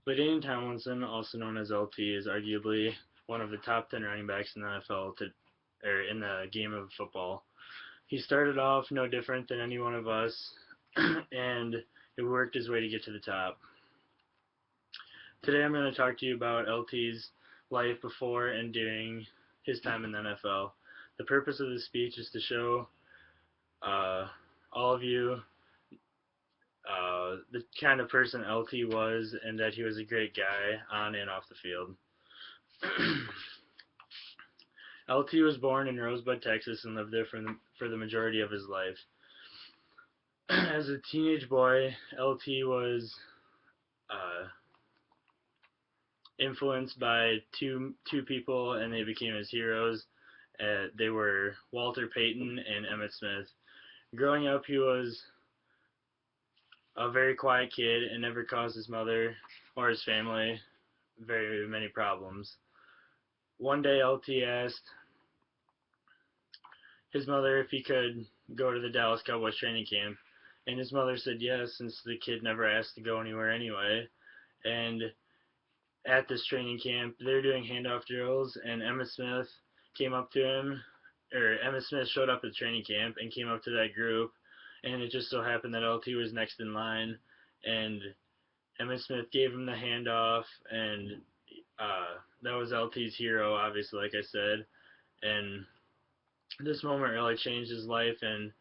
LaDainian Tomlinson, also known as LT, is arguably one of the top 10 running backs in the NFL or in the game of football. He started off no different than any one of us, and it worked his way to get to the top. Today I'm going to talk to you about LT's life before and during his time in the NFL. The purpose of this speech is to show uh, all of you the kind of person LT was and that he was a great guy on and off the field. LT was born in Rosebud, Texas, and lived there for the majority of his life. As a teenage boy, LT was uh, influenced by two people, and they became his heroes. They were Walter Payton and Emmitt Smith. Growing up, he was a very quiet kid and never caused his mother or his family very many problems. One day, LT asked his mother if he could go to the Dallas Cowboys training camp, and his mother said yes, since the kid never asked to go anywhere anyway. And at this training camp, they were doing handoff drills, and Emmitt Smith came up to him, or Emmitt Smith showed up at training camp and came up to that group, and it just so happened that LT was next in line, and Emmitt Smith gave him the handoff, and that was LT's hero, obviously, like I said, and this moment really changed his life, and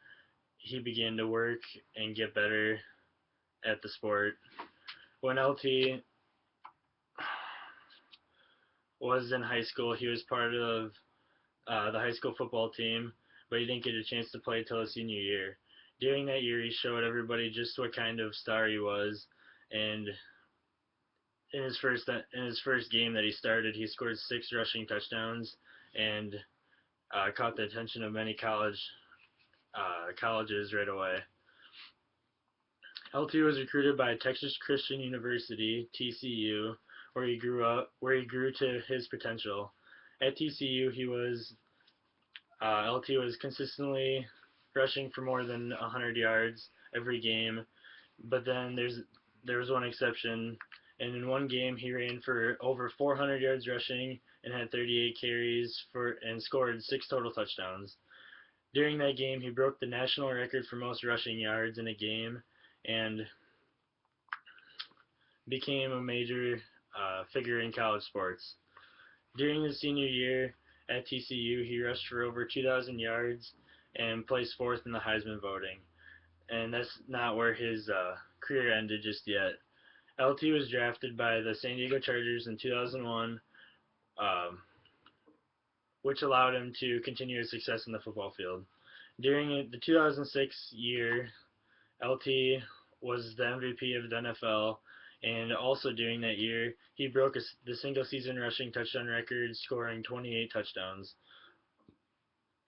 he began to work and get better at the sport. When LT was in high school, he was part of the high school football team, but he didn't get a chance to play till his senior year. During that year, he showed everybody just what kind of star he was, and in his first game that he started, he scored 6 rushing touchdowns and caught the attention of many colleges right away. LT was recruited by Texas Christian University (TCU), where he grew to his potential. At TCU, LT was consistently rushing for more than 100 yards every game, but then there was one exception, and in one game he ran for over 400 yards rushing and had 38 carries and scored 6 total touchdowns. During that game, he broke the national record for most rushing yards in a game and became a major figure in college sports. During his senior year at TCU, he rushed for over 2,000 yards and placed 4th in the Heisman voting. And that's not where his career ended just yet. LT was drafted by the San Diego Chargers in 2001, which allowed him to continue his success in the football field. During the 2006 year, LT was the MVP of the NFL, and also during that year, he broke the single-season rushing touchdown record, scoring 28 touchdowns.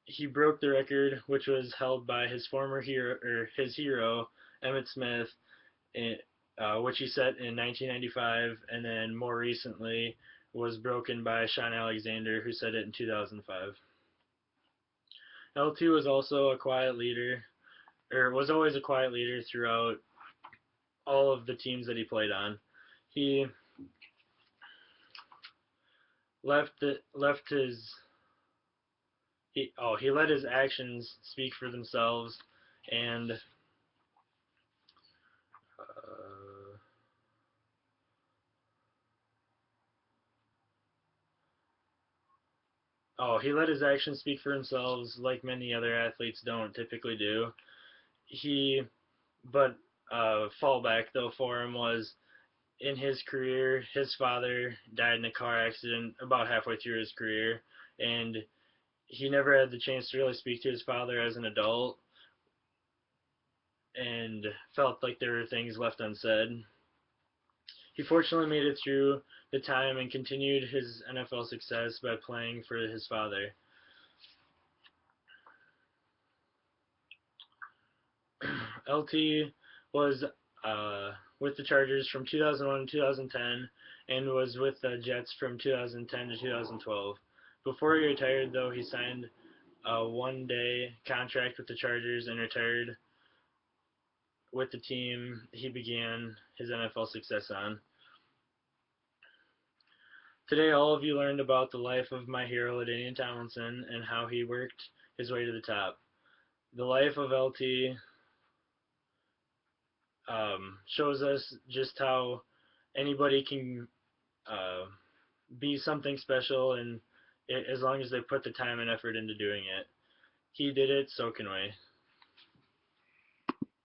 He broke the record, which was held by his hero, Emmitt Smith, which he set in 1995, and then more recently was broken by Shaun Alexander, who set it in 2005. L2 was also a quiet leader, or was always a quiet leader throughout all of the teams that he played on. He he let his actions speak for themselves, and he let his actions speak for themselves, like many other athletes don't typically do. But fallback though for him was, in his career, his father died in a car accident about halfway through his career, and he never had the chance to really speak to his father as an adult, and felt like there were things left unsaid. He fortunately made it through the time and continued his NFL success by playing for his father. LT was with the Chargers from 2001 to 2010 and was with the Jets from 2010 to 2012. Before he retired, though, he signed a one-day contract with the Chargers and retired with the team he began his NFL success on. Today, all of you learned about the life of my hero, LaDainian Tomlinson, and how he worked his way to the top. The life of LT shows us just how anybody can uh, be something special, and as long as they put the time and effort into doing it. He did it, so can we.